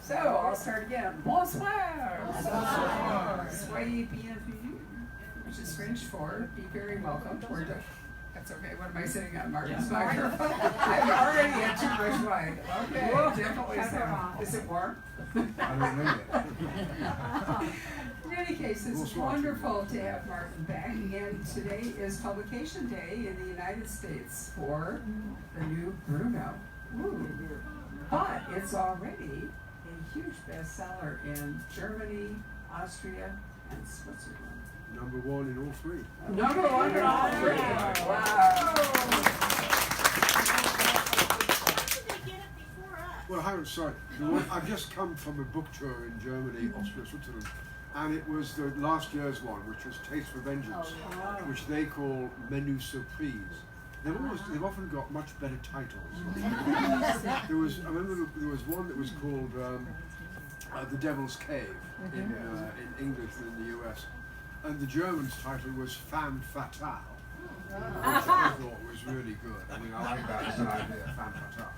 So I'll start again. Bonsoir. Bonsoir. Soyez bienvenue, which is French for be very welcome. That's okay. What am I saying on Martin's microphone? I'm already at too much wine. Okay, definitely so. Is it warm? I don't know yet. In any case, it's wonderful to have Martin back, and today is publication day in the United States for the new Bruno. Ooh. But it's already a huge bestseller in Germany, Austria, and Switzerland. Number one in all three. Number one in all three. Wow. Well, hang on, sorry. I've just come from a book tour in Germany, Austria, Switzerland, and it was the last year's one, which was Taste for Vengeance, which they call Menu Surprise. They've often got much better titles. I remember there was one that was called The Devil's Cave in English and in the US, and the German's title was Femme Fatale, which I thought was really good. I mean, I like that as an idea, Femme Fatale.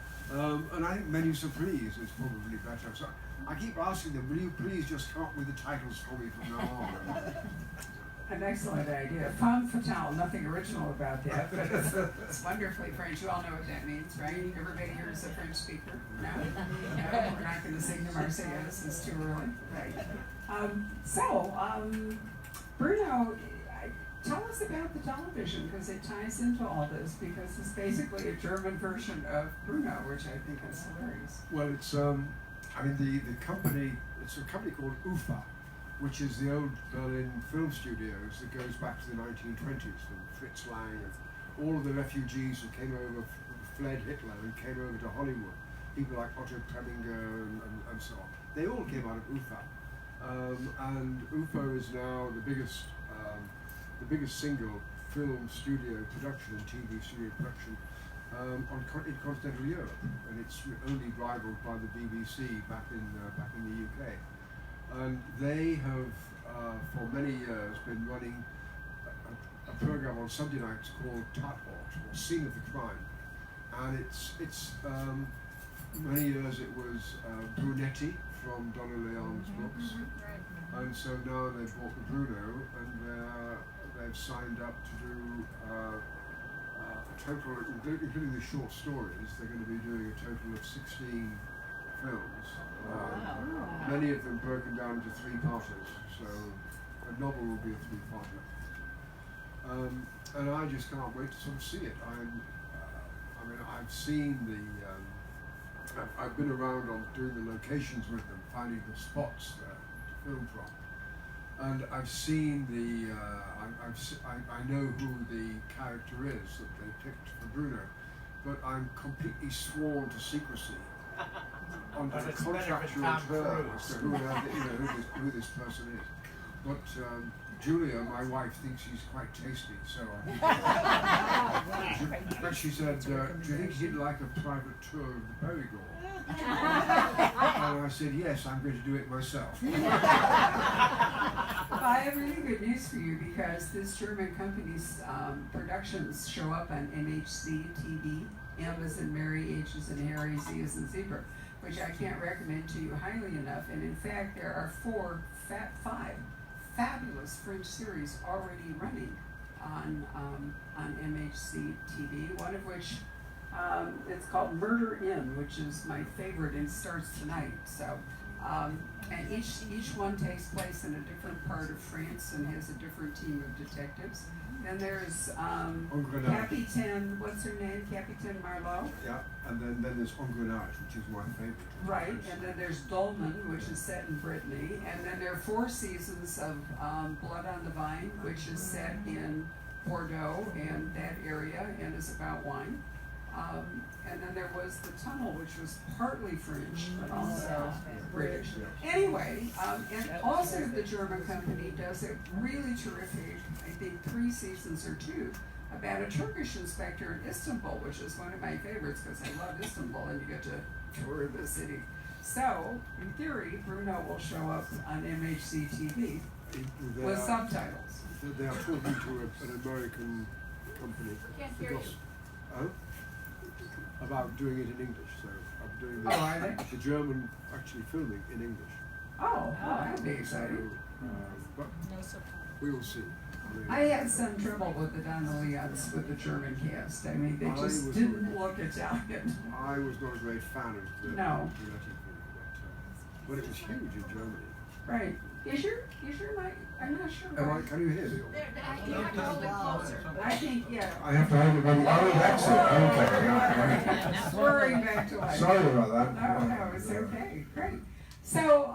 And I think Menu Surprise is probably better. So I keep asking them, will you please just come up with the titles for me from now on? An excellent idea. Femme fatale, nothing original about that, but it's wonderfully French. You all know what that means, right? Everybody here is a French speaker. No, we're not going to sing the Marseillaise. It's too early. Right. Bruno, tell us about the television, because it ties into all this, because it's basically a German version of Bruno, which I think is hilarious. Well, it's, the company, it's a company called UFA, which is the old Berlin film studios that goes back to the 1920s, from Fritz Lang and all of the refugees who came over, fled Hitler and came over to Hollywood, people like Otto Preminger and so on. They all came out of UFA. And UFA is now the biggest single film studio production and TV studio production in continental Europe, and it's only rivaled by the BBC back in the UK. And they have, for many years, been running a program on Sunday nights called Tatort, or Scene of the Crime. And it's many years it was Brunetti from Donna Leon's books. Right. And so now they've bought the Bruno, and they've signed up to do a total, including the short stories, they're going to be doing a total of 16 films. Many of them broken down into three-parters, so a novel will be a three-parter. And I just can't wait to sort of see it. I've seen I've been around on doing the locations with them, finding the spots to film from, and I've seen I know who the character is that they picked for Bruno, but I'm completely sworn to secrecy under a contractual term as to who this person is. But Julia, my wife, thinks he's quite tasty, so but she said, do you think he'd like a private tour of the Perigord? And I said, yes, I'm going to do it myself. I have really good news for you, because this German company's productions show up on MHC TV. M as in Mary, H as in Harry, Z as in Zebra, which I can't recommend to you highly enough. And in fact, there are five fabulous French series already running on MHC TV. One of which it's called Murder In, which is my favorite and starts tonight. So, and each one takes place in a different part of France and has a different team of detectives. Then there's Capitaine, what's her name? Capitaine Marlowe. Yeah, and then there's Engrenage, which is my favorite. Right, and then there's Dolman, which is set in Brittany, and then there are 4 seasons of Blood on the Vine, which is set in Bordeaux and that area, and is about wine. And then there was The Tunnel, which was partly French, but also British. Anyway, and also the German company does a really terrific, I think 3 seasons or 2, about a Turkish inspector in Istanbul, which is one of my favorites because I love Istanbul and you get to tour the city. So, in theory, Bruno will show up on MHC TV with subtitles. They are talking to an American company. Can't hear you. About doing it in English, so doing Oh, are they? the German actually filming in English. Oh, well, that'd be exciting. But No surprise. we will see. I had some trouble with the Donnelly's with the German cast. I mean, they I just was didn't not- look Italian. I was not a great fan of the No. Giletti thing, but it was huge in Germany. Right. Is your mic? I'm not sure. Am I, can you hear me? You have to hold it closer. I think, yeah. I have to hold it very that's it. Okay. Swearing back to life. Sorry about that. No, it's okay. Great. So,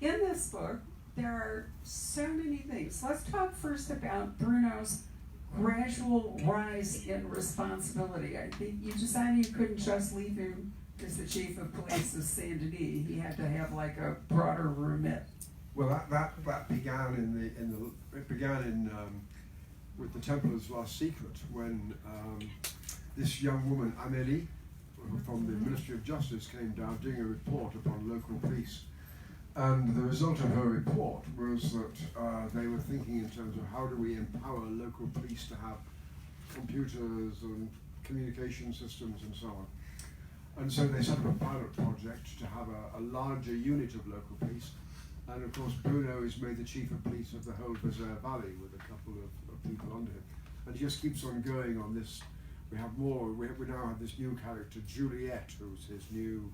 in this book, there are so many things. Let's talk first about Bruno's gradual rise in responsibility. I think you decided you couldn't just leave him as the chief of police of Saint Denis. He had to have like a broader remit. Well, that began with the Templar's Last Secret when this young woman Amélie from the Ministry of Justice came down doing a report upon local police. And the result of her report was that they were thinking in terms of how do we empower local police to have computers and communication systems and so on. And so they set up a pilot project to have a larger unit of local police. And of course, Bruno is made the chief of police of the whole Vézère Valley with a couple of people under him. And he just keeps on going on this. We have more. We now have this new character, Juliette, who's his new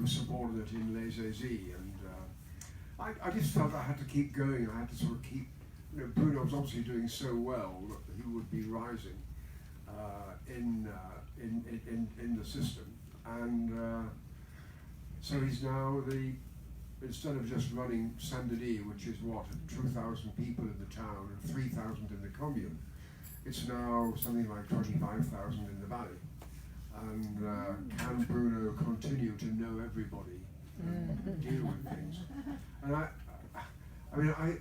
subordinate in Les Aisies. And I just felt I had to keep going. I had to sort of keep. Bruno was obviously doing so well that he would be rising in the system, and so he's now instead of just running Saint Denis, which is 2,000 people in the town and 3,000 in the commune, it's now something like 25,000 in the valley. And can Bruno continue to know everybody and deal with things? And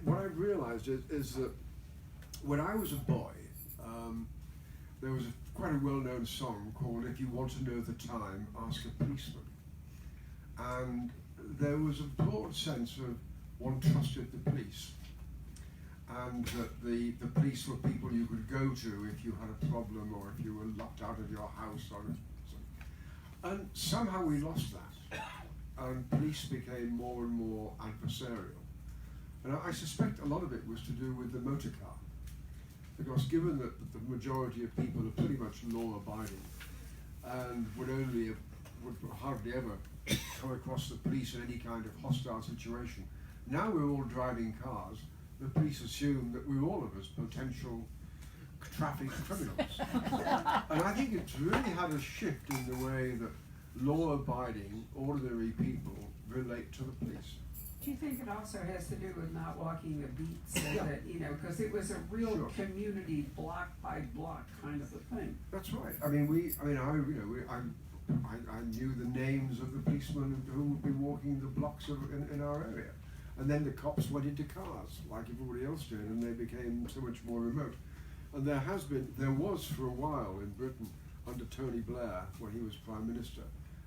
what I realized is that when I was a boy, there was quite a well-known song called "If You Want to Know the Time, Ask a Policeman." And there was a broad sense of one trusted the police, and that the police were people you could go to if you had a problem or if you were locked out of your house or something. And somehow we lost that, and police became more and more adversarial. And I suspect a lot of it was to do with the motor car, because given that the majority of people are pretty much law-abiding and would hardly ever come across the police in any kind of hostile situation, now we're all driving cars, the police assume that we're all of us potential traffic criminals. And I think it's really had a shift in the way that law-abiding, ordinary people relate to the police. Do you think it also has to do with not walking the beat, so that, because it was a real community block by block kind of a thing? That's right. I knew the names of the policemen who would be walking the blocks in our area. And then the cops went into cars, like everybody else did, and they became so much more remote. And there was for a while in Britain, under Tony Blair, when he was Prime Minister,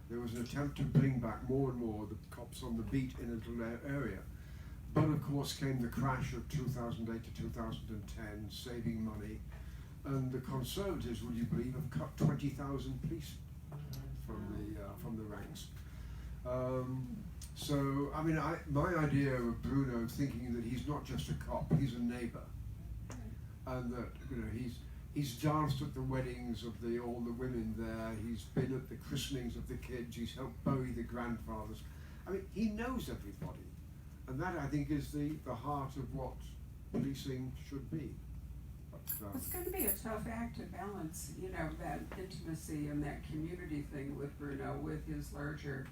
there was an attempt to bring back more and more the cops on the beat in a little area. But of course came the crash of 2008 to 2010, saving money, and the Conservatives, would you believe, have cut 20,000 police from the ranks. My idea of Bruno thinking that he's not just a cop, he's a neighbour, and that he's danced at the weddings of all the women there. He's been at the christenings of the kids. He's helped bury the grandfathers. He knows everybody, and that I think is the heart of what policing should be. It's going to be a tough act to balance, that intimacy and that community thing with Bruno, with his larger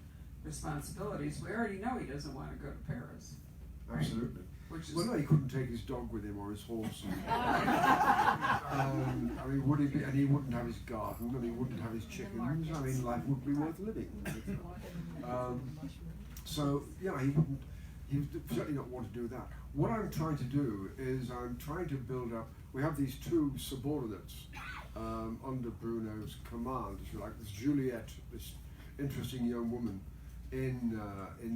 responsibilities. We already know he doesn't want to go to Paris. Right? Absolutely. Well, no, he couldn't take his dog with him or his horse. Would he be? And he wouldn't have his garden, and he wouldn't have his chickens. Life would be worth living. He would certainly not want to do that. What I'm trying to do is I'm trying to build up. We have these two subordinates under Bruno's command, if you like. This Juliette, this interesting young woman in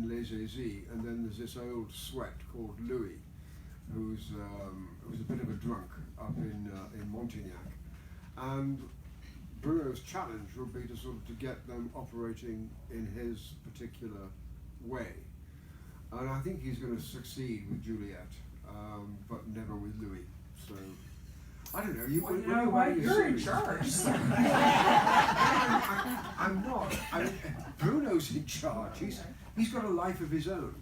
Les Aisies, and then there's this old sweat called Louis, who's a bit of a drunk up in Montignac. And Bruno's challenge would be to sort of to get them operating in his particular way. And I think he's going to succeed with Juliet, but never with Louis. So, I don't know. Well, you know what? You're in charge. I'm not. Bruno's in charge. He's got a life of his own.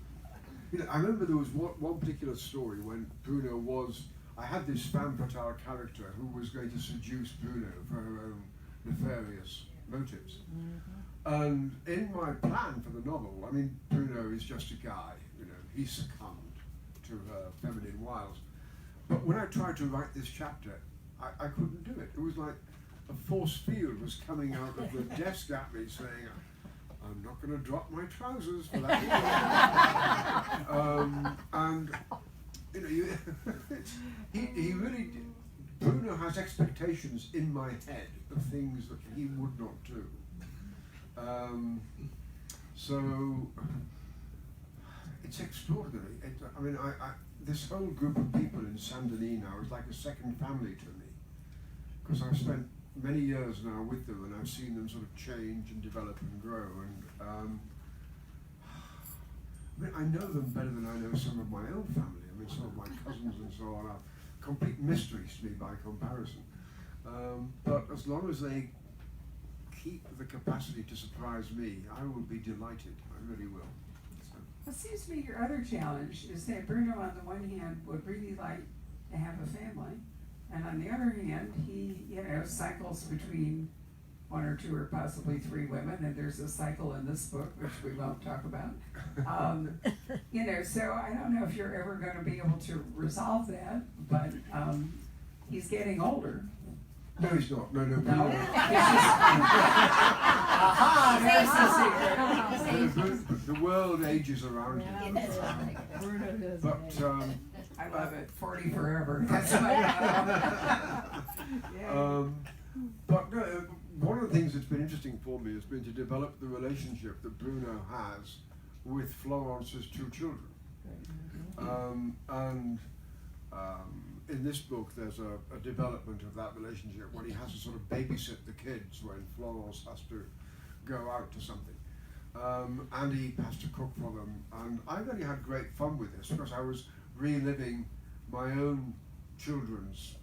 You know, I remember there was one particular story when Bruno was. I had this femme fatale character who was going to seduce Bruno for her own nefarious motives. And in my plan for the novel, I mean, Bruno is just a guy. You know, he succumbed to her feminine wiles. But when I tried to write this chapter, I couldn't do it. It was like a force field was coming out of the desk at me saying, I'm not going to drop my trousers for that. And, you know, he really did. Bruno has expectations in my head of things that he would not do. So it's extraordinary. I mean, this whole group of people in Saint-Denis now is like a second family to me, because I've spent many years now with them, and I've seen them sort of change and develop and grow. And I mean, I know them better than I know some of my own family. I mean, some of my cousins and so on are complete mysteries to me by comparison. But as long as they keep the capacity to surprise me, I will be delighted. I really will. So. It seems to me your other challenge is that Bruno, on the one hand, would really like to have a family, and on the other hand, he, cycles between one or two or possibly three women, and there's a cycle in this book, which we won't talk about. So I don't know if you're ever going to be able to resolve that, but he's getting older. No, he's not. No. No? Bruno. Aha, there's the secret. The world ages around him. But I love it. 40 forever. That's what but no, one of the things that's been interesting for me has been to develop the relationship that Bruno has with Florence's two children. In this book, there's a development of that relationship when he has to sort of babysit the kids when Florence has to go out to something. And he has to cook for them. And I really had great fun with this because I was reliving my own children's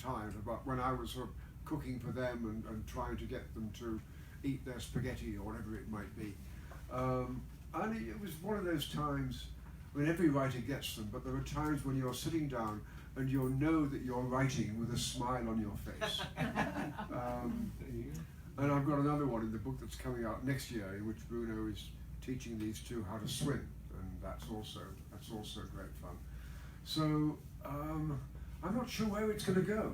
time about when I was sort of cooking for them and trying to get them to eat their spaghetti or whatever it might be. And it was one of those times, I mean, every writer gets them, but there are times when you're sitting down and you'll know that you're writing with a smile on your face. And I've got another one in the book that's coming out next year in which Bruno is teaching these two how to swim, and that's also great fun. So I'm not sure where it's going to go.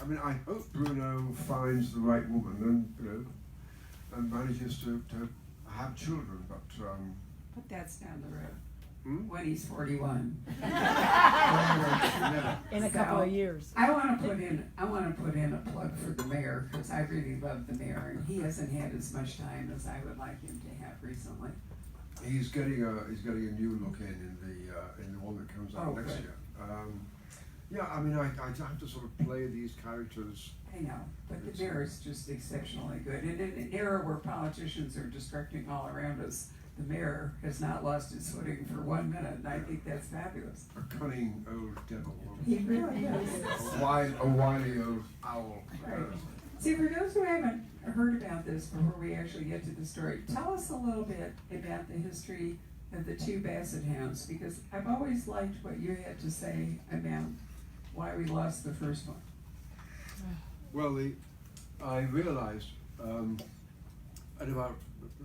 I mean, I hope Bruno finds the right woman and manages to have children, but But that's down the road. Hmm? When he's 41. In a couple of years. I want to put in a plug for the mayor, because I really love the mayor, and he hasn't had as much time as I would like him to have recently. He's getting a new look in the one that comes out next good. year. Yeah, I mean, I have to sort of play these characters. I know, but the mayor is just exceptionally good. And in an era where politicians are distracting all around us, the mayor has not lost his footing for 1 minute, and I think that's fabulous. A cunning old devil. He really is. A wily old owl. Right. See, for those who haven't heard about this before we actually get to the story, tell us a little bit about the history of the two Basset Hounds, because I've always liked what you had to say about why we lost the first one. Well, I realized at about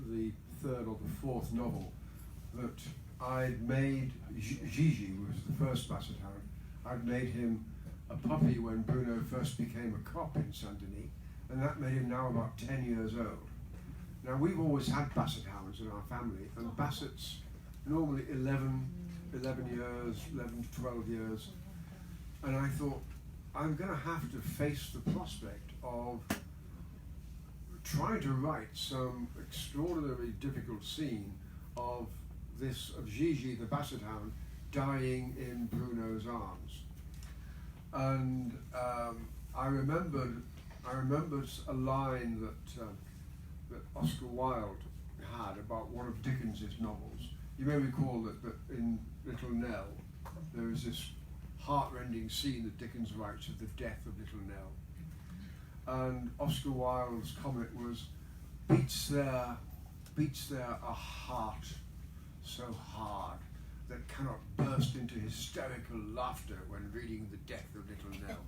the third or the fourth novel that I'd made Gigi, who was the first Basset Hound, I'd made him a puppy when Bruno first became a cop in Saint-Denis, and that made him now about 10 years old. Now, we've always had Basset Hounds in our family, and Bassets normally 11 years, 11 to 12 years, and I thought, I'm going to have to face the prospect of trying to write some extraordinarily difficult scene of Gigi, the Basset Hound, dying in Bruno's arms. And I remembered I remembered a line that Oscar Wilde had about one of Dickens's novels. You may recall that in Little Nell, there is this heartrending scene that Dickens writes of the death of Little Nell. And Oscar Wilde's comment was, beats there a heart so hard that cannot burst into hysterical laughter when reading the death of Little Nell.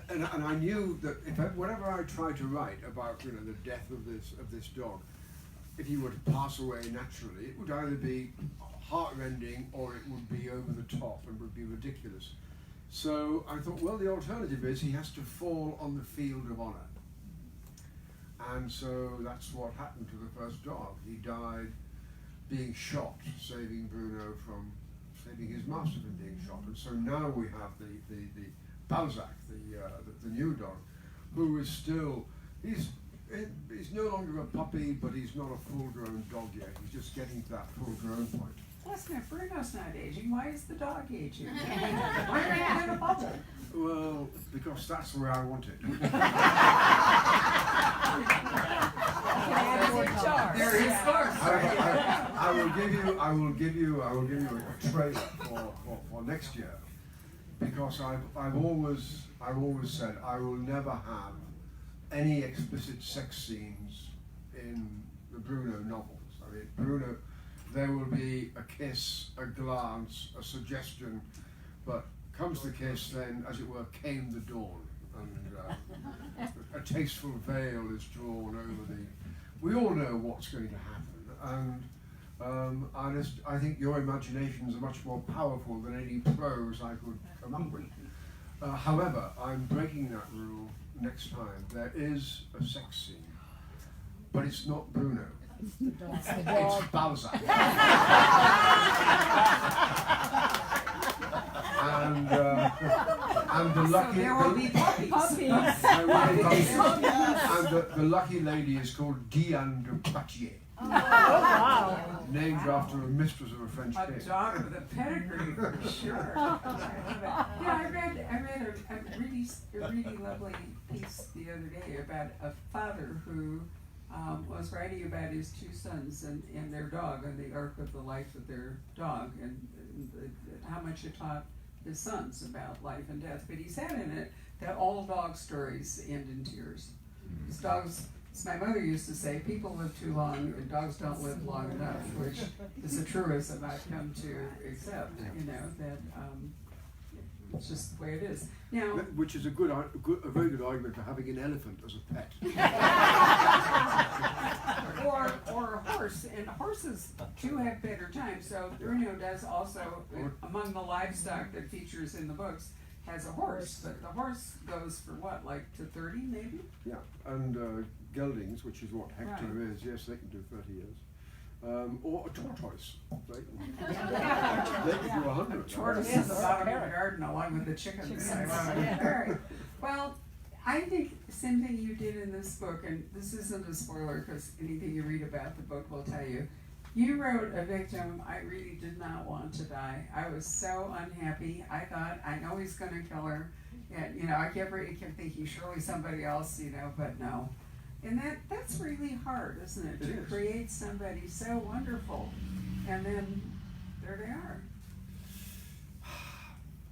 and I knew that whenever I tried to write about the death of this dog, if he were to pass away naturally, it would either be heartrending or it would be over the top and would be ridiculous. So I thought, well, the alternative is he has to fall on the field of honour. And so that's what happened to the first dog. He died being shot, saving his master from being shot. And so now we have the Balzac, the new dog, who is still, he's no longer a puppy, but he's not a full-grown dog yet. He's just getting to that full-grown point. Listen, if Bruno's not aging, why is the dog aging? Why are you in a bubble? Well, because that's where I want it. There is I will give you a trailer for next year, because I've always said I will never have any explicit sex scenes in the Bruno novels. I mean, Bruno, there will be a kiss, a glance, a suggestion, but comes the kiss, then, as it were, came the dawn, and a tasteful veil is drawn over the. We all know what's going to happen, and I think your imaginations are much more powerful than any prose I could come up with. However, I'm breaking that rule next time. There is a sex scene, but it's not Bruno. It's Balzac. and the lucky, so there will be puppies. And the lucky lady is called Diane de Poitiers. Oh, wow. Named after a mistress of a French king. A dog with a pedigree, for sure. I love it. Yeah, I read a really lovely piece the other day about a father who was writing about his two sons and their dog, and the arc of the life of their dog, and how much it taught his sons about life and death. But he said in it that all dog stories end in tears. Because dogs, as my mother used to say, people live too long and dogs don't live long enough, which is a truism I've come to accept, that it's just the way it is. Now, which is a very good argument for having an elephant as a pet. or a horse, and horses do have better times. So Bruno does also, among the livestock that features in the books, has a horse, but the horse goes for what, like to 30 maybe? Yeah, and geldings, which is what Hector is, yes, they can do 30 years. Or a tortoise. They can do 100. Tortoise is the bottom of the garden along with the chickens. I love it. All right. Well, I think the same thing you did in this book, and this isn't a spoiler because anything you read about the book will tell you. You wrote a victim I really did not want to die. I was so unhappy. I thought, I know he's going to kill her. And, I kept thinking, surely somebody else, but no. And that's really hard, isn't it? To create somebody so wonderful, and then there they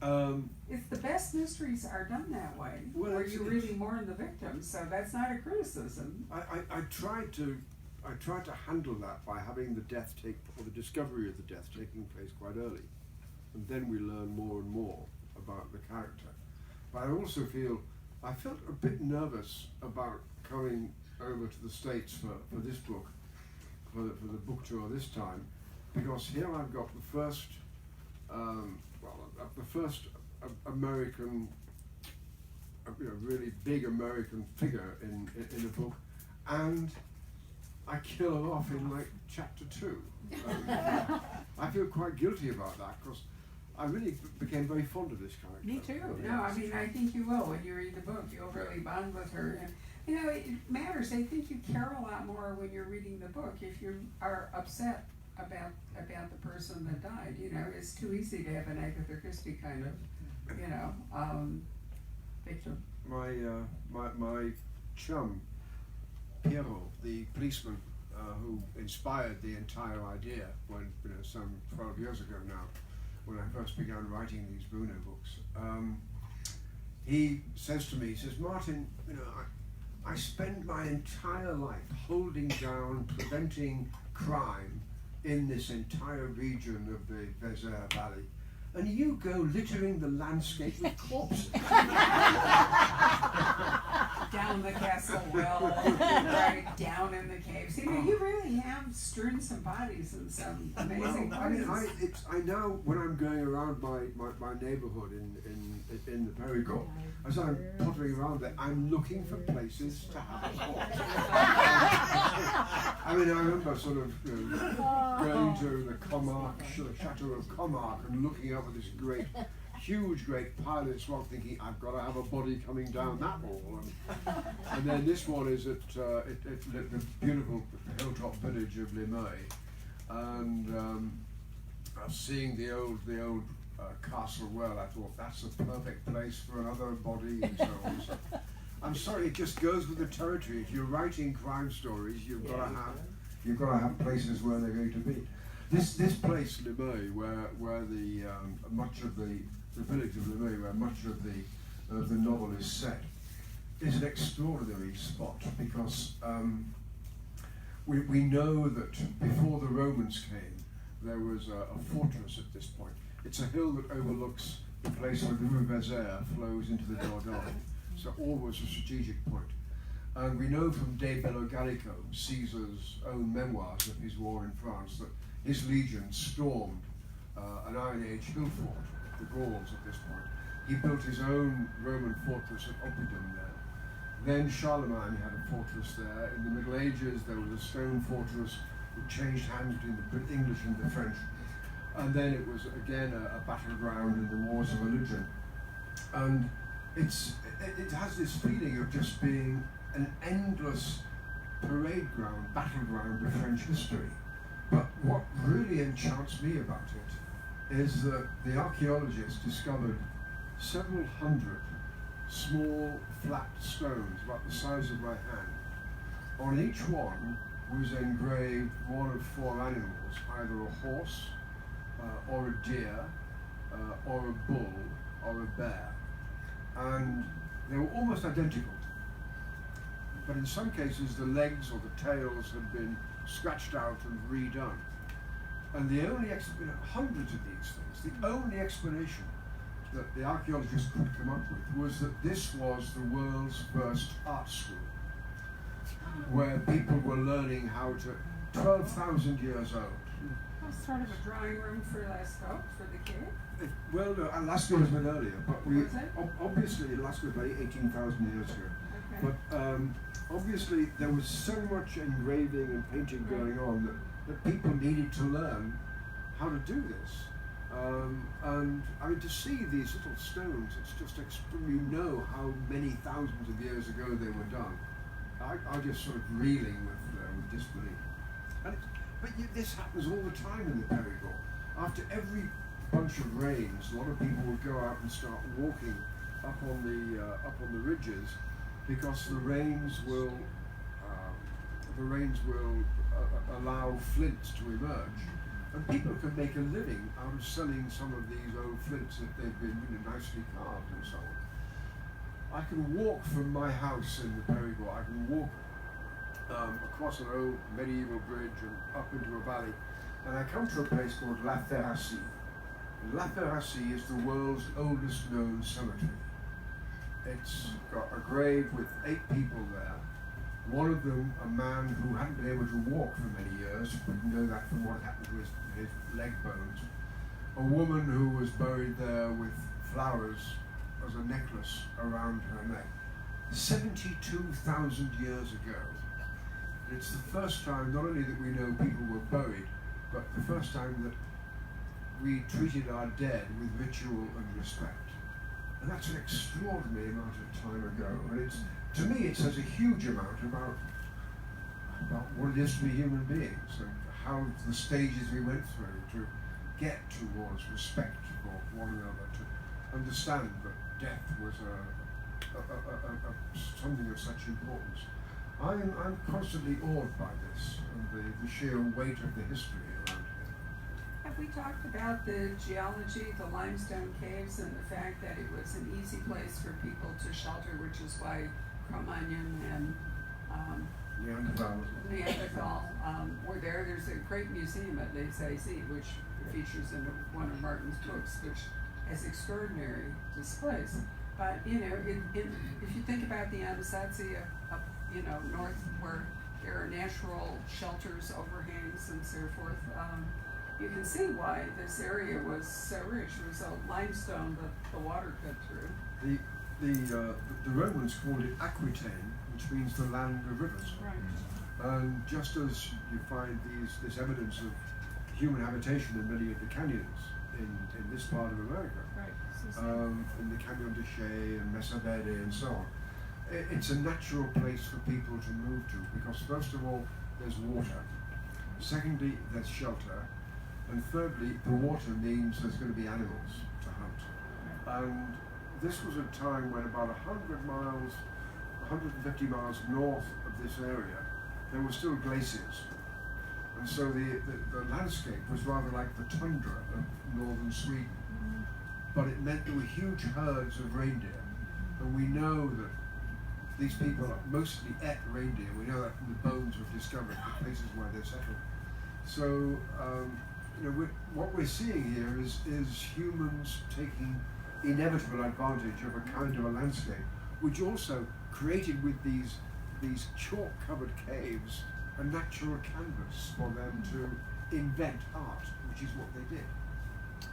are. If the best mysteries are done that way, where you really mourn the victim, so that's not a criticism. I tried to handle that by having the discovery of the death taking place quite early, and then we learn more and more about the character. But I felt a bit nervous about coming over to the States for this book, for the book tour this time, because here I've got the first American, really big American figure in a book, and I kill her off in like chapter 2. I feel quite guilty about that because I really became very fond of this character. Me too. No, I mean, I think you will. When you read the book, you'll really bond with her. And, it matters. I think you care a lot more when you're reading the book if you are upset about the person that died. It's too easy to have an Agatha Christie kind of, victim. my chum, Piero, the policeman who inspired the entire idea when, some 12 years ago now, when I first began writing these Bruno books, he says to me, he says, Martin, I spend my entire life holding down, preventing crime in this entire region of the Vézère Valley, and you go littering the landscape with corpses. Down the castle well, right down in the caves. You really have strewn some bodies in some amazing places. I know when I'm going around my neighborhood in the Périgord, as I'm pottering around there, I'm looking for places to have a corpse. I remember sort of going to the Comarque, the Chateau of Comarque, and looking up at this huge pilot's rock, thinking I've got to have a body coming down that wall. And then this one is at the beautiful hilltop village of Limay, and seeing the old castle well, I thought that's a perfect place for another body, and so on. So, I'm sorry, it just goes with the territory. If you're writing crime stories, you've got to have places where they're going to be. This place Limay, where the much of the village of Limay, where much of the novel is set, is an extraordinary spot because we know that before the Romans came, there was a fortress at this point. It's a hill that overlooks the place where the Rue Vézère flows into the Dordogne, so always a strategic point. And we know from De Bello Gallico, Caesar's own memoirs of his war in France, that his legion stormed an Iron Age hill fort, the Gauls at this point. He built his own Roman fortress at Oppidum there. Then Charlemagne had a fortress there. In the Middle Ages, there was a stone fortress that changed hands between the English and the French. And then it was again a battleground in the wars of religion. And it has this feeling of just being an endless parade ground, battleground of French history. But what really enchants me about it is that the archaeologists discovered several hundred small flat stones about the size of my hand. On each one was engraved one of four animals, either a horse, or a deer, or a bull, or a bear. And they were almost identical. But in some cases the legs or the tails had been scratched out and redone. And the only hundreds of these things, the only explanation that the archaeologists could come up with was that this was the world's first art school, where people were learning how to, 12,000 years old. Sort of a drawing room for Lascaux, for the kid? Well, no, Lascaux was a bit earlier, but obviously Lascaux was about 18,000 years ago. Okay. But obviously there was so much engraving and painting going on that people needed to learn how to do this. And to see these little stones, it's just you know how many thousands of years ago they were done. I'm just sort of reeling with disbelief. But this happens all the time in the Périgord. After every bunch of rains, a lot of people would go out and start walking up on the ridges, because the rains will allow flints to emerge, and people can make a living out of selling some of these old flints if they've been nicely carved and so on. I can walk from my house in the Périgord. I can walk across an old medieval bridge and up into a valley, and I come to a place called La Ferracie. La Ferracie is the world's oldest known cemetery. It's got a grave with 8 people there. One of them, a man who hadn't been able to walk for many years, we know that from what happened to his leg bones. A woman who was buried there with flowers as a necklace around her neck. 72,000 years ago. It's the first time, not only that we know people were buried, but the first time that we treated our dead with ritual and respect. And that's an extraordinary amount of time ago. And to me, it says a huge amount about what it is to be human beings and how the stages we went through to get towards respect for one another, to understand that death was something of such importance. I'm constantly awed by this and the sheer weight of the history around here. Have we talked about the geology, the limestone caves, and the fact that it was an easy place for people to shelter, which is why Cro-Magnon and Neanderthal were there. There's a great museum at Les Aisies, which features in one of Martin's books, which has extraordinary displays. But if you think about the Anasazi up north, where there are natural shelters, overhangs, and so forth, you can see why this area was so rich. It was a limestone that the water cut through. The Romans called it Aquitaine, which means the land of rivers. Right. And just as you find this evidence of human habitation in many of the canyons in this part of America, Right. in the Canyon de Chelly and Mesa Verde and so on, it's a natural place for people to move to because first of all, there's water. Secondly, there's shelter. And thirdly, the water means there's going to be animals to hunt. And this was a time when about 100 miles, 150 miles north of this area, there were still glaciers. And so the landscape was rather like the tundra of northern Sweden. But it meant there were huge herds of reindeer. And we know that these people mostly ate reindeer. We know that from the bones we've discovered, the places where they're settled. So, what we're seeing here is humans taking inevitable advantage of a kind of a landscape, which also created with these chalk-covered caves a natural canvas for them to invent art, which is what they did.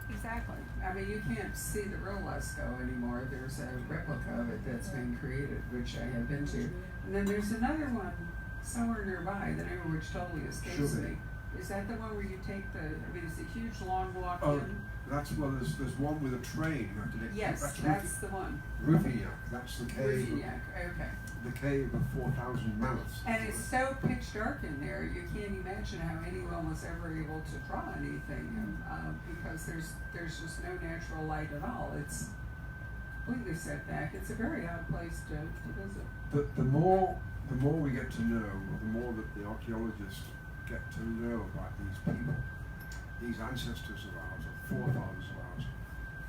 Exactly. I mean, you can't see the real Lascaux anymore. There's a replica of it that's been created, which I have been to. And then there's another one somewhere nearby, the name of which totally escapes me. Is that the one where you take it's a huge long walk in? There's one with a train. Yes, that's the one. Rouffignac, that's the cave. Rouffignac, okay. The cave of 4,000 mammoths. And it's so pitch dark in there, you can't imagine how anyone was ever able to draw anything, because there's just no natural light at all. It's completely set back. It's a very odd place to visit. The more we get to know, the more that the archaeologists get to know about these people, these ancestors of ours, or forefathers of ours,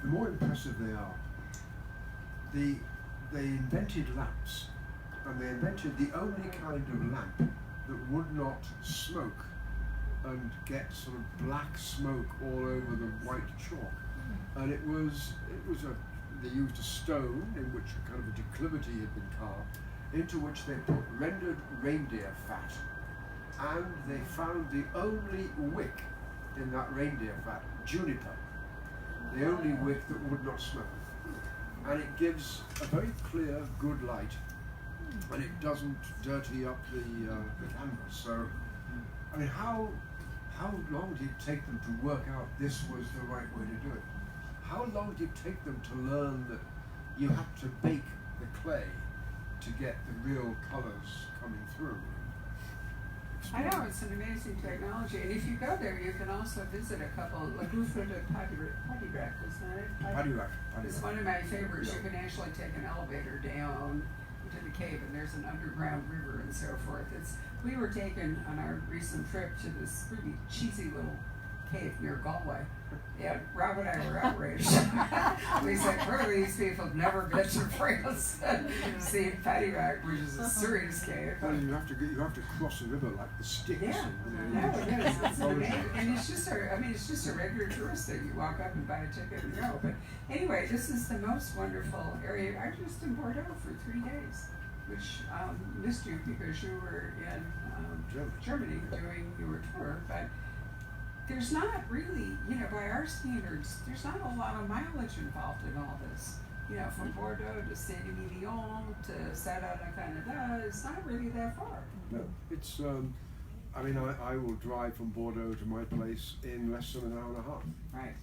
the more impressive they are. They invented lamps, and they invented the only kind of lamp that would not smoke and get sort of black smoke all over the white chalk. And they used a stone in which a kind of a declivity had been carved, into which they put rendered reindeer fat. And they found the only wick in that reindeer fat, juniper, the only wick that would not smoke. And it gives a very clear, good light, and it doesn't dirty up the canvas. So, I mean, how long did it take them to work out this was the right way to do it? How long did it take them to learn that you have to bake the clay to get the real colors coming through? I know, it's an amazing technology. And if you go there, you can also visit a couple, La Gouffre de Padirac, isn't it? Padirac. It's one of my favorites. You can actually take an elevator down into the cave, and there's an underground river and so forth. We were taken on our recent trip to this really cheesy little cave near Galway. Yeah, Rob and I were outraged. We said, clearly these people have never been to France. See Padirac, which is a serious cave. Well, you have to cross a river like the Styx. Yeah, no, it is. It's amazing. And it's just a regular tourist thing. You walk up and buy a ticket and go. But anyway, this is the most wonderful area. I was just in Bordeaux for 3 days, which missed you because you were in Germany doing your tour. But there's not really, by our standards, there's not a lot of mileage involved in all this. From Bordeaux to Saint-Emilion to Sarah-la-Canada, it's not really that far. No, it's, I will drive from Bordeaux to my place in less than an hour and a half. Right.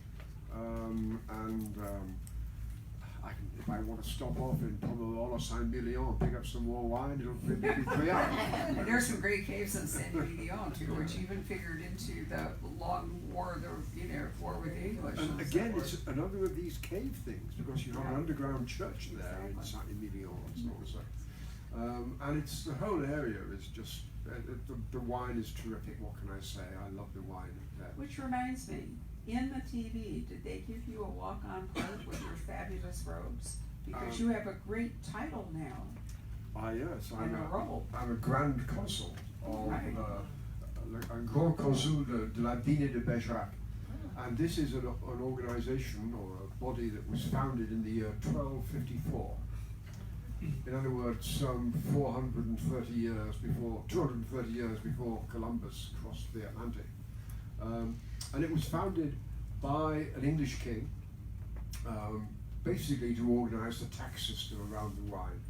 if I want to stop off in Pomerol or Saint-Emilion, pick up some more wine, it'll maybe be 3 hours. And there's some great caves in Saint-Emilion too, which even figured into the long war, war with the English. And so again, forth. it's another of these cave things, because you have an underground church there in Saint-Emilion and so on and so on. And it's, the whole area is just, the wine is terrific, what can I say? I love the wine there. Which reminds me, in the TV, did they give you a walk-on part with your fabulous robes? Because you have a great title now. Yes, And a robe. I'm a Grand Consul of Right. un Grand Consul de la Vigne de Bergerac. And this is an organization or a body that was founded in the year 1254. In other words, some 230 years before Columbus crossed the Atlantic. And it was founded by an English king, basically to organize the tax system around the wine.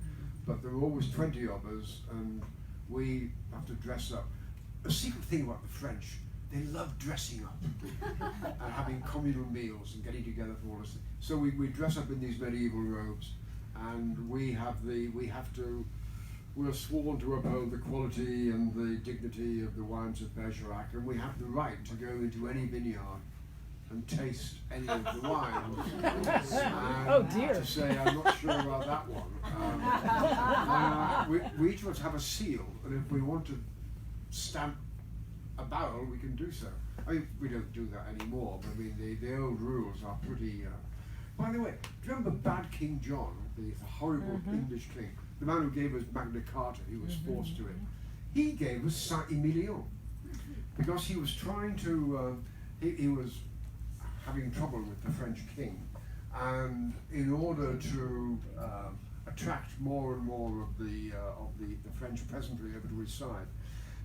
But there were always 20 of us, and we have to dress up. A secret thing about the French, they love dressing up and having communal meals and getting together for all this. So we dress up in these medieval robes, and we're sworn to uphold the quality and the dignity of the wines of Bergerac, and we have the right to go into any vineyard and taste any of the wines. Oh dear. To say, I'm not sure about that one. We each of us have a seal, and if we want to stamp a barrel, we can do so. I mean, we don't do that anymore, but I mean, the old rules are pretty... By the way, do you remember Bad King John, the horrible English king? The man who gave us Magna Carta, he was forced to it. He gave us Saint-Emilion, because he was trying to, he was having trouble with the French king, and in order to attract more and more of the French peasantry over to his side,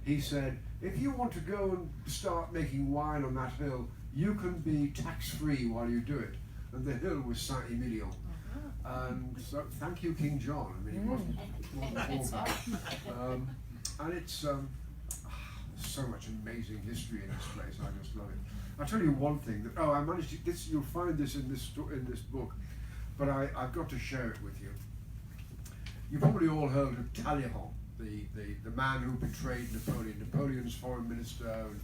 he said, if you want to go and start making wine on that hill, you can be tax-free while you do it. And the hill was Saint-Emilion. And so, thank you, King John. I mean, it wasn't all bad. And it's so much amazing history in this place. I just love it. I'll tell you one thing. That, I managed to. You'll find this in this book, but I've got to share it with you. You probably all heard of Talleyrand, the man who betrayed Napoleon, Napoleon's foreign minister. And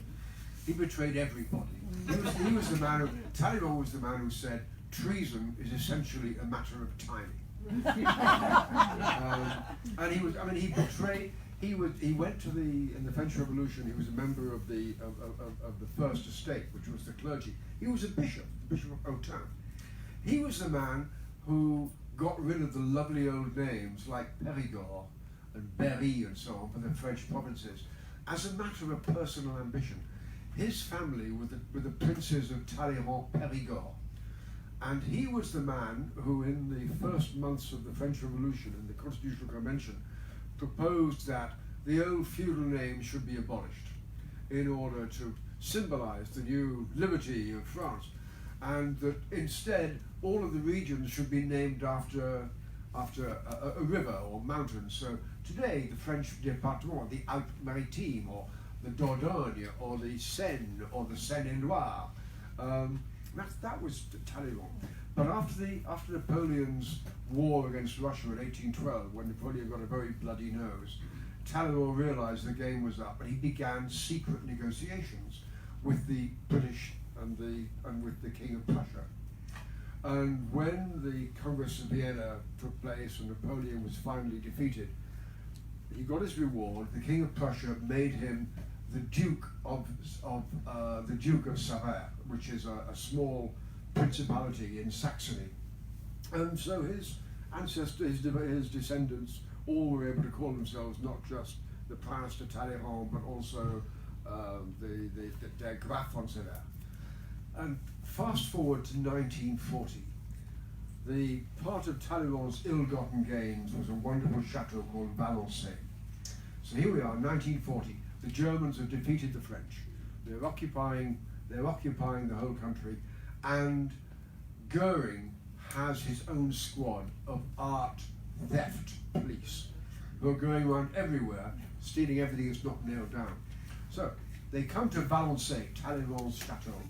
he betrayed everybody. He was the man who. Talleyrand was the man who said, treason is essentially a matter of timing. And he was, I mean, he betrayed, he went to in the French Revolution, he was a member of the First Estate, which was the clergy. He was a bishop, Bishop of Autun. He was the man who got rid of the lovely old names like Périgord and Berry and so on for the French provinces as a matter of personal ambition. His family were the princes of Talleyrand-Périgord. And he was the man who, in the first months of the French Revolution and the Constitutional Convention, proposed that the old feudal name should be abolished in order to symbolize the new liberty of France, and that instead all of the regions should be named after a river or mountain. So today the French département, the Alpes-Maritimes, or the Dordogne, or the Seine, or the Seine-et-Loire. That was Talleyrand. But after Napoleon's war against Russia in 1812, when Napoleon got a very bloody nose, Talleyrand realized the game was up, and he began secret negotiations with the British and with the King of Prussia. And when the Congress of Vienna took place and Napoleon was finally defeated, he got his reward. The King of Prussia made him the Duke of Savoie, which is a small principality in Saxony. And so his ancestors, his descendants, all were able to call themselves not just the Prince de Talleyrand, but also the Graf von Savoie. And fast forward to 1940. The part of Talleyrand's ill-gotten gains was a wonderful chateau called Valençay. So here we are, 1940. The Germans have defeated the French. They're occupying the whole country, and Goering has his own squad of art theft police who are going around everywhere, stealing everything that's not nailed down. So they come to Valençay, Talleyrand's chateau,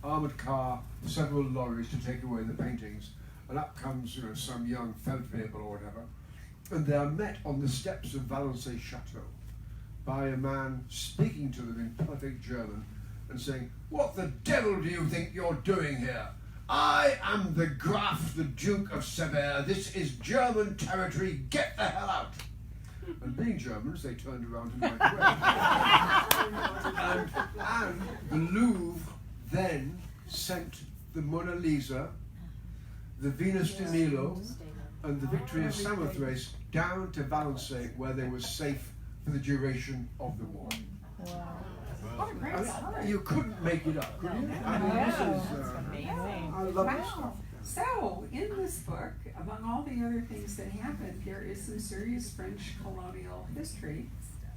armoured car, several lorries to take away the paintings, and up comes, some young Feldwebel or whatever, and they are met on the steps of Valençay Chateau by a man speaking to them in perfect German and saying, "What the devil do you think you're doing here? I am the Graf, the Duke of Severe. This is German territory. Get the hell out." And being Germans, they turned around and went away. and the Louvre then sent the Mona Lisa, the Venus de Milo, and the Victory of Samothrace down to Valençay, where they were safe for the duration of the war. Wow. What a great story. You couldn't make it up, could you? I mean, this is, Amazing. I love this Wow. stuff. So, in this book, among all the other things that happened, there is some serious French colonial history,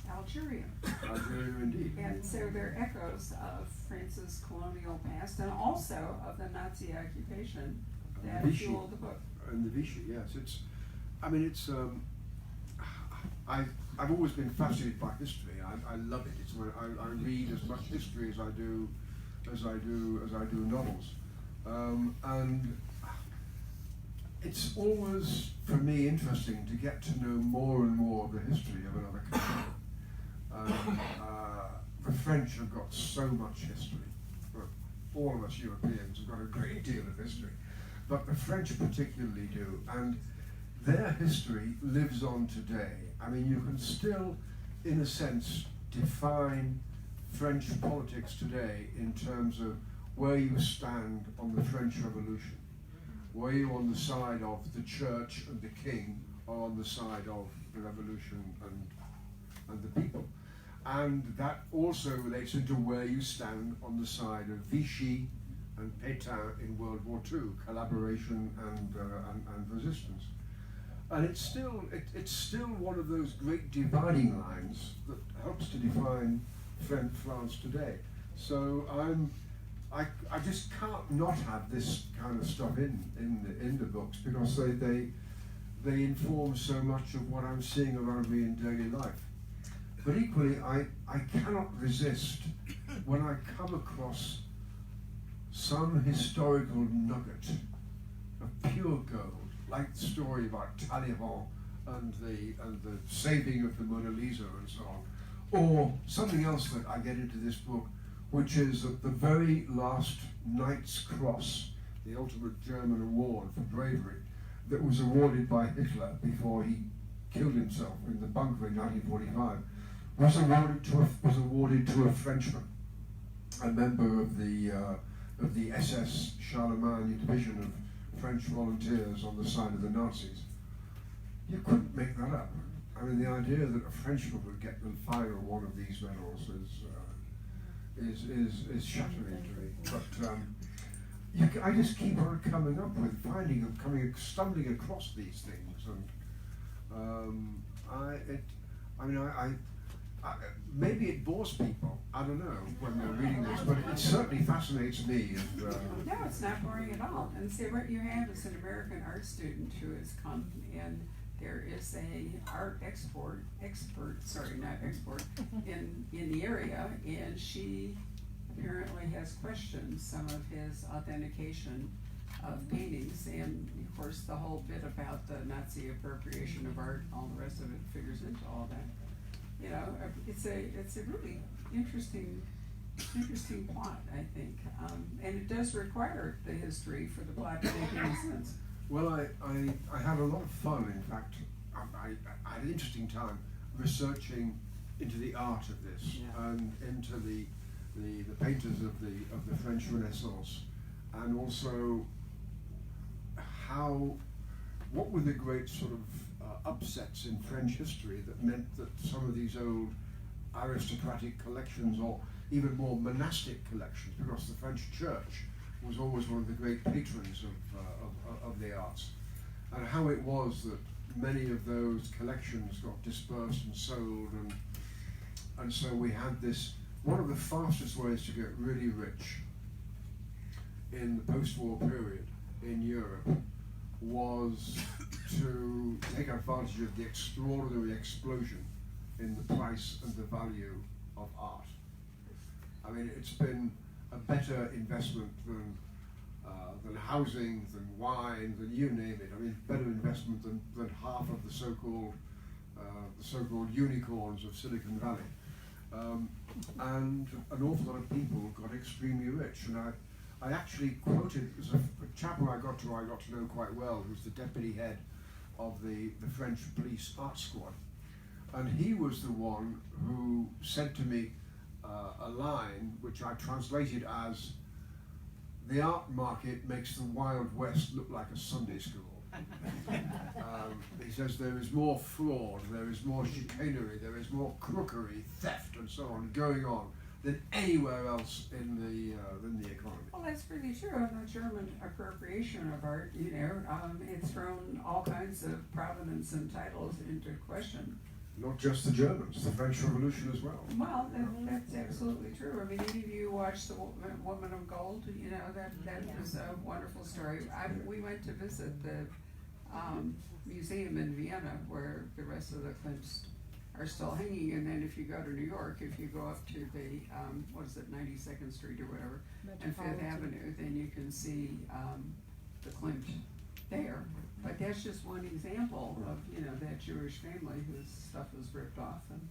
Algeria. Algeria indeed. And so there are echoes of France's colonial past and also of the Nazi occupation that Vichy. fueled the book. And the Vichy, yes. I've always been fascinated by history. I love it. It's when I read as much history as I do novels. And it's always, for me, interesting to get to know more and more of the history of another country. The French have got so much history. Well, all of us Europeans have got a great deal of history, but the French particularly do, and their history lives on today. I mean, you can still, in a sense, define French politics today in terms of where you stand on the French Revolution. Were you on the side of the church and the king, or on the side of the revolution and the people? And that also relates into where you stand on the side of Vichy and Pétain in World War II, collaboration and resistance. And it's still one of those great dividing lines that helps to define France today. So I just can't not have this kind of stuff in the books, because they inform so much of what I'm seeing around me in daily life. But equally, I cannot resist when I come across some historical nugget of pure gold, like the story about Talleyrand and the saving of the Mona Lisa and so on, or something else that I get into this book, which is that the very last Knight's Cross, the ultimate German award for bravery, that was awarded by Hitler before he killed himself in the bunker in 1945, was awarded to a Frenchman, a member of the SS Charlemagne division of French volunteers on the side of the Nazis. You couldn't make that up. I mean, the idea that a Frenchman would get the final one of these medals is shattering to me. But I just keep on coming up with stumbling across these things, and maybe it bores people. I don't know when they're reading this, but it certainly fascinates me. And, No, it's not boring at all. And see, what you have is an American art student who has come in. There is a art expert in the area, and she apparently has questioned some of his authentication of paintings, and of course the whole bit about the Nazi appropriation of art, all the rest of it figures into all that. You know, it's a really interesting plot, I think, and it does require the history for the plot to make any sense. Well, I had a lot of fun. In fact, I had an interesting time researching into the art of this, and into the painters of the French Renaissance, and also what were the great sort of upsets in French history that meant that some of these old aristocratic collections, or even more monastic collections, because the French church was always one of the great patrons of the arts, and how it was that many of those collections got dispersed and sold, and so we had this. One of the fastest ways to get really rich in the post-war period in Europe was to take advantage of the extraordinary explosion in the price and the value of art. I mean, it's been a better investment than than housing, than wine, than you name it. I mean, better investment than half of the so-called unicorns of Silicon Valley. And an awful lot of people got extremely rich. And I actually quoted as a chap who I got to know quite well, who's the deputy head of the French police art squad. And he was the one who said to me a line which I translated as, "The art market makes the Wild West look like a Sunday school." He says there is more fraud, there is more chicanery, there is more crookery, theft and so on going on than anywhere else in the economy. Well, that's pretty true. And the German appropriation of art, it's thrown all kinds of provenance and titles into question. Not just the Germans, the French Revolution as well. Well, that's absolutely true. I mean, any of you watched The Woman of Gold? That was a wonderful story. We went to visit the museum in Vienna where the rest of the Klimts are still hanging. And then if you go to New York, if you go up to the, 92nd Street or whatever, and Fifth Avenue, then you can see the Klimt there. But that's just one example of, that Jewish family whose stuff was ripped off, and,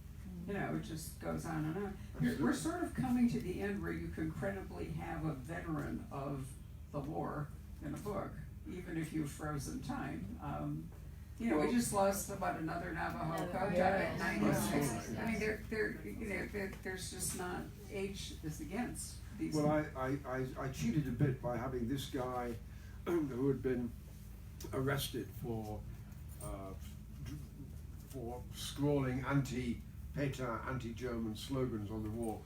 it just goes on and on. We're sort of coming to the end where you can credibly have a veteran of the war in a book, even if you've frozen time. We just lost about another Navajo Code at 96. I mean, there's just not, age is against these. Well, I cheated a bit by having this guy who had been arrested for scrawling anti-Pétain, anti-German slogans on the wall.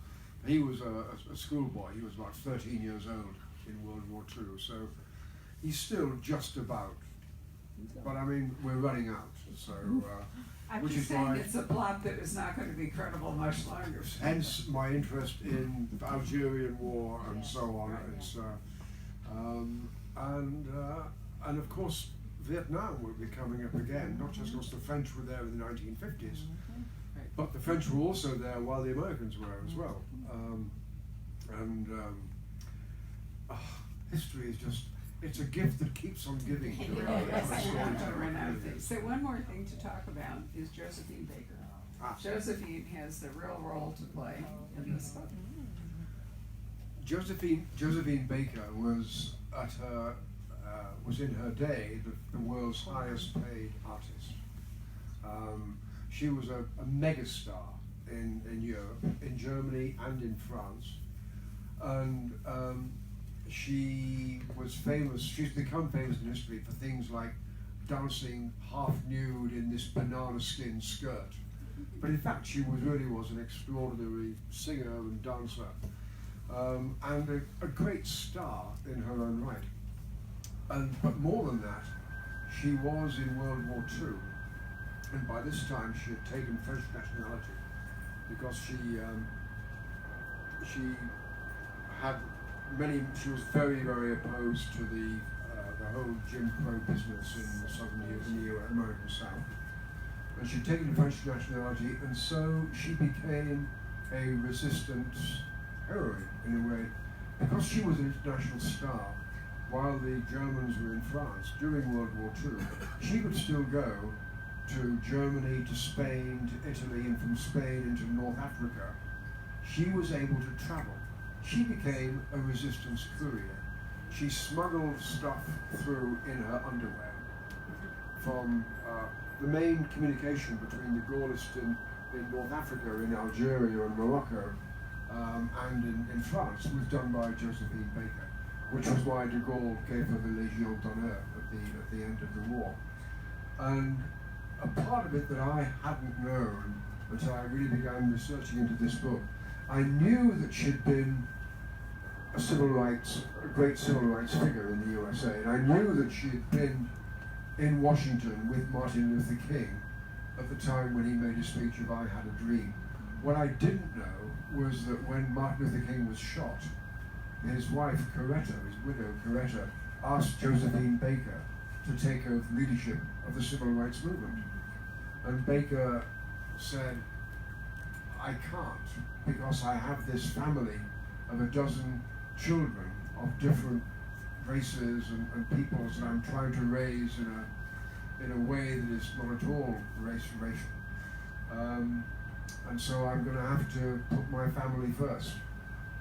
He was a schoolboy. He was about 13 years old in World War II, so he's still just about. But I mean, we're running out. So, I'm which just is saying why, it's a plot that is not going to be credible much longer. hence my interest in the Algerian War and so on. It's and of course, Vietnam will be coming up again, not just because the French were there in the 1950s, but the French were also there while the Americans were as well. History is just, it's a gift that keeps on giving. So one more thing to talk about is Josephine Baker. Josephine has the real role to play in this book. Josephine Baker was in her day the world's highest paid artist. She was a megastar in Europe, in Germany and in France, and she was famous. She's become famous in history for things like dancing half nude in this banana skin skirt. But in fact, she really was an extraordinary singer and dancer, and a great star in her own right. But more than that, she was in World War II, and by this time she had taken French nationality because she was very, very opposed to the whole Jim Crow business in the southern American South, and she'd taken French nationality, and so she became a resistance heroine in a way, because she was an international star. While the Germans were in France during World War II, she could still go to Germany, to Spain, to Italy, and from Spain into North Africa. She was able to travel. She became a resistance courier. She smuggled stuff through in her underwear from the main communication between the Gaullists in North Africa, in Algeria and Morocco, and in France was done by Josephine Baker, which was why de Gaulle gave her the Légion d'honneur at the end of the war. And a part of it that I hadn't known until I really began researching into this book, I knew that she'd been a great civil rights figure in the USA, and I knew that she had been in Washington with Martin Luther King at the time when he made a speech of "I Had a Dream." What I didn't know was that when Martin Luther King was shot, his wife, Coretta, his widow, Coretta, asked Josephine Baker to take over leadership of the civil rights movement. And Baker said, "I can't, because I have this family of a dozen children of different races and peoples that I'm trying to raise in a way that is not at all racial. And so I'm going to have to put my family first.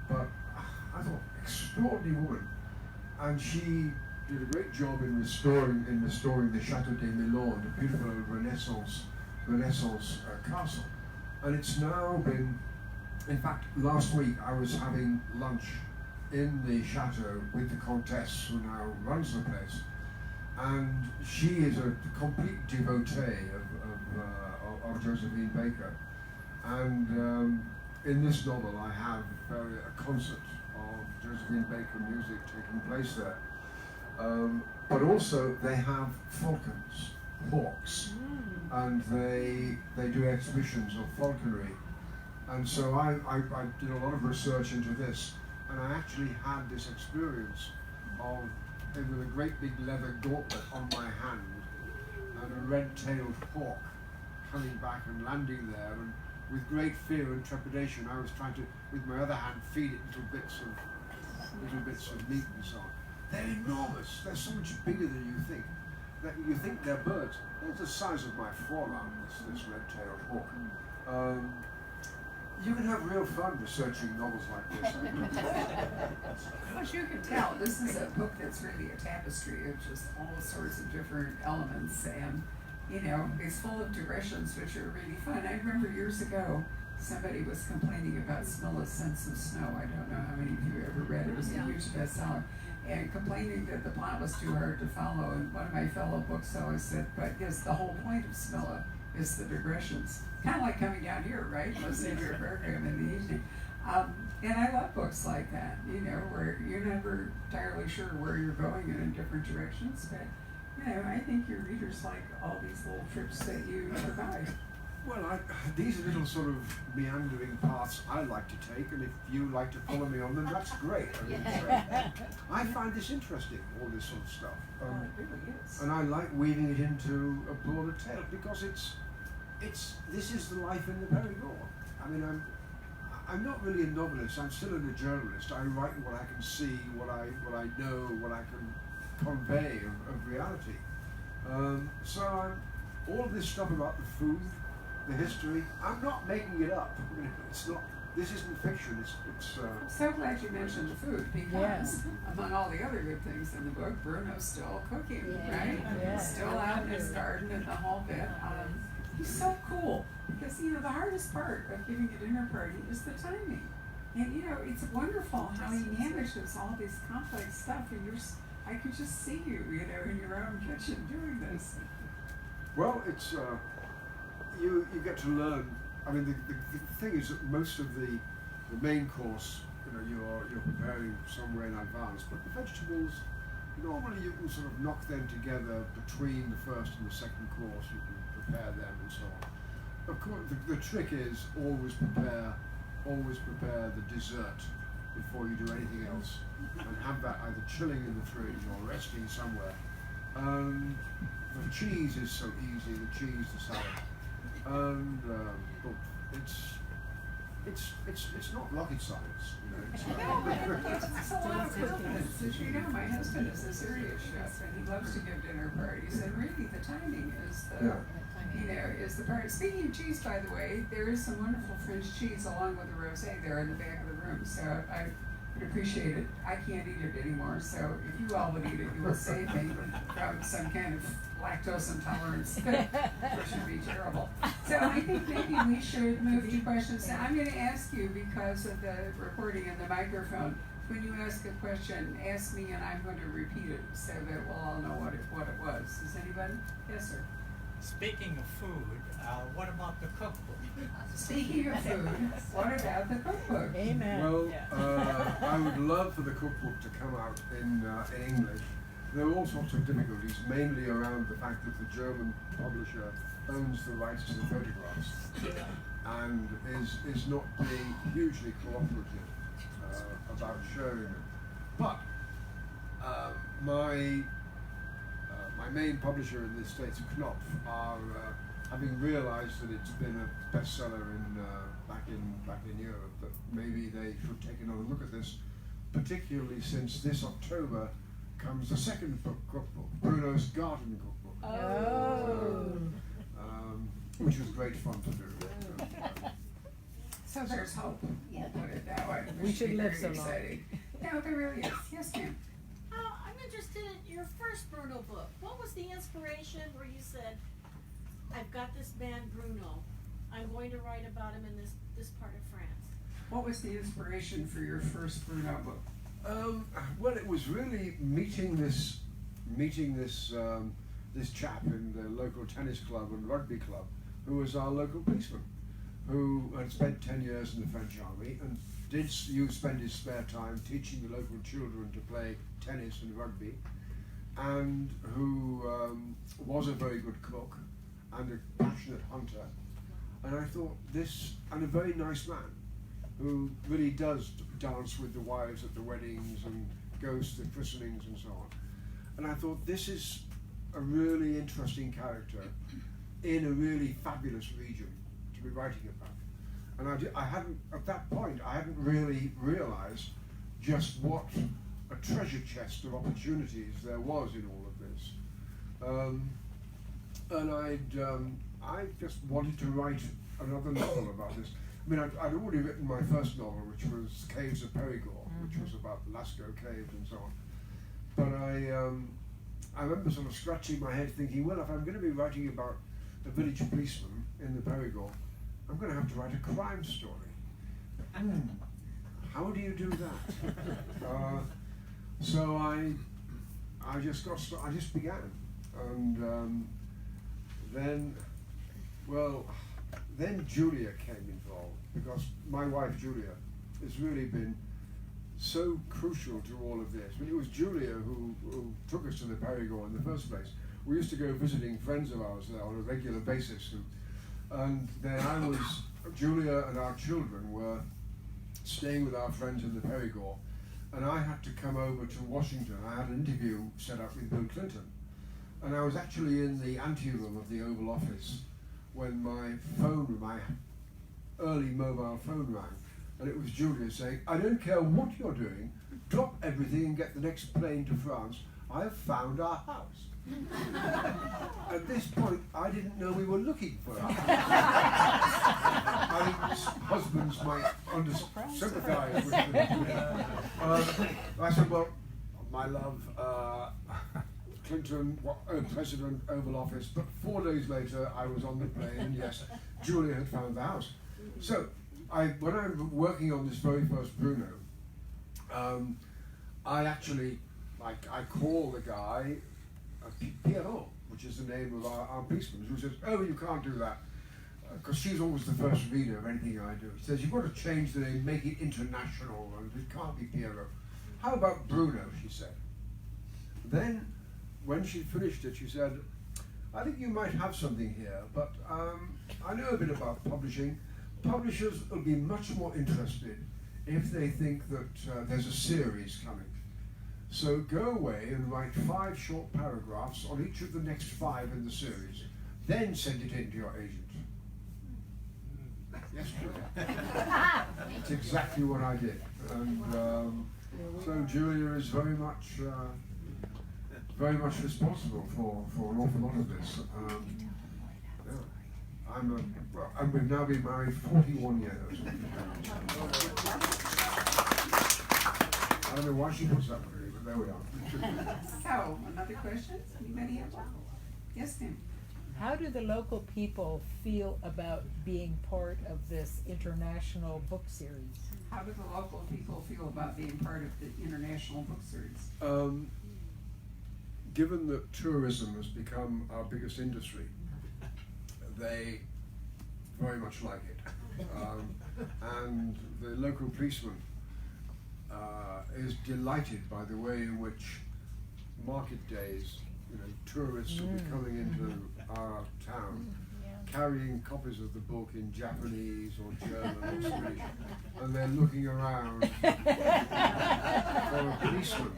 But I thought, extraordinary woman, and she did a great job in restoring the Chateau de Milord, a beautiful old Renaissance castle. And it's now been, in fact, last week I was having lunch in the chateau with the Comtesse, who now runs the place, and she is a complete devotee of Josephine Baker. And in this novel I have a concert of Josephine Baker music taking place there. But also they have falcons, hawks, and they do exhibitions of falconry. And so I did a lot of research into this, and I actually had this experience of with a great big leather gauntlet on my hand and a red-tailed hawk coming back and landing there, and with great fear and trepidation I was trying to, with my other hand, feed it little bits of meat and so on. They're enormous. They're so much bigger than you think. That you think they're birds. They're the size of my forearm, this red-tailed hawk. You can have real fun researching novels like this. As you can tell, this is a book that's really a tapestry of just all sorts of different elements, and you know, it's full of digressions which are really fun. I remember years ago somebody was complaining about Smilla's Sense of Snow. I don't know how many of you ever read it. It was a huge bestseller. And complaining that the plot was too hard to follow. And one of my fellow booksellers said, but yes, the whole point of Smilla is the digressions. Kind of like coming down here, right? Listening to your program in the evening. And I love books like that, you know, where you're never entirely sure where you're going in different directions. But, you know, I think your readers like all these little trips that you provide. Well, these are little sort of meandering paths I like to take, and if you like to follow me on them, that's great. I mean, I find this interesting, all this sort of stuff. It really is. And I like weaving it into a broader tale, because this is the life in the Perigord. I mean, I'm not really a novelist, I'm still a journalist. I write what I can see, what I know, what I can convey of reality. So all this stuff about the food, the history, I'm not making it up. It's not. This isn't fiction. It's. I'm so glad you mentioned the food, because among all the other good things in the book, Bruno's still cooking, right? Yeah. Still out in his garden and the whole bit. He's so cool, because you know the hardest part of giving a dinner party is the timing, and you know it's wonderful how he manages all this complex stuff, and I could just see you, you know, in your own kitchen doing this. Well, it's. You get to learn. I mean, the thing is that most of the main course, you know, you're preparing somewhere in advance, but the vegetables, normally you can sort of knock them together between the first and the second course. You can prepare them and so on. Of course, the trick is always prepare the dessert before you do anything else, and have that either chilling in the fridge or resting somewhere. The cheese is so easy. The cheese, the salad. And it's not rocket science, you know. It's a lot of confidence. As you know, my husband is a serious chef, and he loves to give dinner parties. And really, the timing is is the part. Speaking of cheese, by the way, there is some wonderful French cheese along with the rosé there in the back of the room. So I would appreciate it. I can't eat it anymore, so if you all would eat it, you will save me from some kind of lactose intolerance, which would be terrible. So I think maybe we should move to questions. Now I'm going to ask you, because of the recording and the microphone, when you ask a question, ask me and I'm going to repeat it so that we'll all know what it was. Is anybody? Yes, sir. Speaking of food, what about the cookbook? Speaking of food, what about the cookbook? Amen. Well, I would love for the cookbook to come out in English. There are all sorts of difficulties, mainly around the fact that the German publisher owns the rights to the photographs and is not being hugely cooperative about sharing them. But my main publisher in the States, Knopf, are having realised that it's been a bestseller back in Europe, that maybe they should take another look at this, particularly since this October comes the second cookbook, Bruno's Garden Cookbook, which was great fun to do. So there's hope, we'll put it that way. We Which should be live very so long. exciting. No, there really is. Yes, ma'am. I'm interested in your first Bruno book. What was the inspiration where you said, I've got this man Bruno, I'm going to write about him in this part of France? What was the inspiration for your first Bruno book? Well, it was really meeting this chap in the local tennis club and rugby club, who was our local policeman, who had spent 10 years in the French army and did spend his spare time teaching the local children to play tennis and rugby, and who was a very good cook and a passionate hunter. And I thought and a very nice man, who really does dance with the wives at the weddings and goes to christenings and so on. And I thought, this is a really interesting character in a really fabulous region to be writing about. And I hadn't, at that point, I hadn't really realized just what a treasure chest of opportunities there was in all of this. And I just wanted to write another novel about this. I mean, I'd already written my first novel, which was Caves of Perigord, which was about Lascaux Caves and so on. But I remember sort of scratching my head thinking, well, if I'm going to be writing about a village policeman in the Perigord, I'm going to have to write a crime story. How do you do that? So I just began. And then Julia came involved, because my wife Julia has really been so crucial to all of this. But it was Julia who took us to the Perigord in the first place. We used to go visiting friends of ours there on a regular basis, and then Julia and our children were staying with our friends in the Perigord, and I had to come over to Washington. I had an interview set up with Bill Clinton, and I was actually in the anteroom of the Oval Office when my early mobile phone rang, and it was Julia saying, I don't care what you're doing, drop everything and get the next plane to France. I have found our house. At this point, I didn't know we were looking for our house. I think husbands might sympathize with me. I said, well, my love, Clinton, President, Oval Office, but 4 days later I was on the plane, and yes, Julia had found the house. So, when I was working on this very first Bruno, I call the guy Pierrot, which is the name of our policeman, who says, oh, you can't do that, because she's always the first reader of anything I do. She says, you've got to change the name, make it international, and it can't be Pierrot. How about Bruno, she said. Then, when she finished it, she said, I think you might have something here, but I know a bit about publishing. Publishers will be much more interested if they think that there's a series coming. So go away and write 5 short paragraphs on each of the next 5 in the series. Then send it in to your agent. Yes, Julia. That's exactly what I did. And so Julia is very much responsible for an awful lot of this. And we've now been married 41 years. I don't know why she puts that really, but there we are. So, another question? Anybody have one? Yes, ma'am. How do the local people feel about being part of this international book series? How do the local people feel about being part of the international book series? Given that tourism has become our biggest industry, they very much like it. And the local policeman is delighted by the way in which market days, tourists will be coming into our town, carrying copies of the book in Japanese or German or Swedish, and they're looking around for a policeman.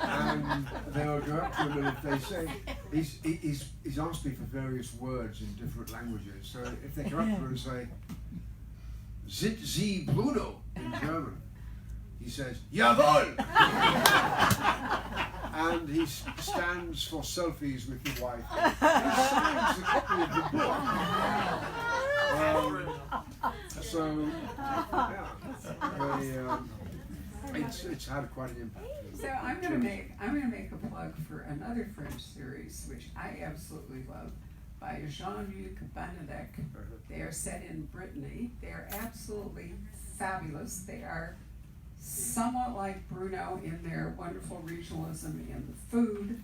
And they'll go up to him, and if they say, he's asked me for various words in different languages, so if they come up to him and say, Sind Sie Bruno in German, he says, Jawohl! and he stands for selfies with the wife. He signs a copy of the book. So, yeah, it's had quite an impact. So I'm gonna make a plug for another French series which I absolutely love by Jean-Luc Benedek. They are set in Brittany. They are absolutely fabulous. They are somewhat like Bruno in their wonderful regionalism in the food.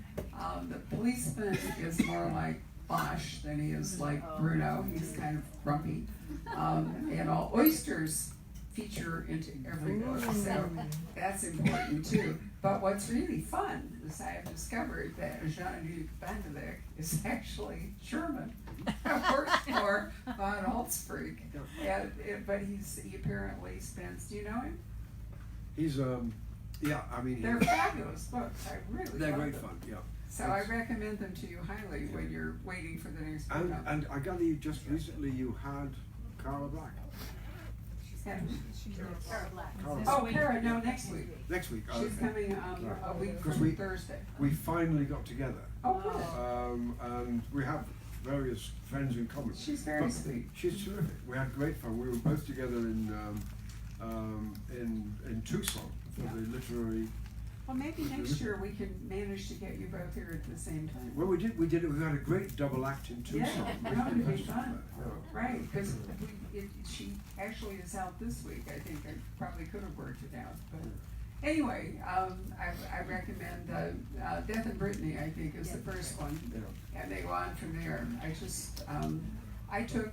The policeman is more like Bosch than he is like Bruno. He's kind of grumpy. And all oysters feature into every book, so that's important too. But what's really fun is I have discovered that Jean-Luc Benedek is actually German. Works for von Holtzbrecht, but he apparently spends. Do you know him? He's yeah, I mean They're fabulous books. I really they're love great them. fun. Yeah. So I recommend them to you highly when you're waiting for the next book. And I gather you just recently you had Cara Black. Cara Black. Oh, Kara, no, next week. Next week. She's coming a week Because from Thursday. We finally got together. Oh, good. And we have various friends in common. She's very sweet. She's terrific. We had great fun. We were both together in Tucson for the literary. Well, maybe next year we can manage to get you both here at the same time. Well, we did. We had a great double act in Tucson. Yeah, no, it'd be fun. Right, because she actually is out this week. I think I probably could have worked it out, but anyway, I recommend Death in Brittany. I think is the first one, and they go on from there. I took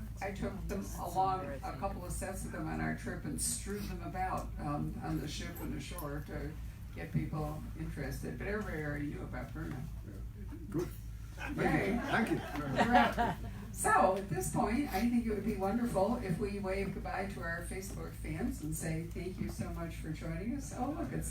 them along, a couple of sets of them on our trip and strewed them about on the ship and the shore to get people interested. But everybody already knew about Bruno. Good. Yay. Thank you. Right. So at this point, I think it would be wonderful if we wave goodbye to our Facebook fans and say thank you so much for joining us. Oh, look, it's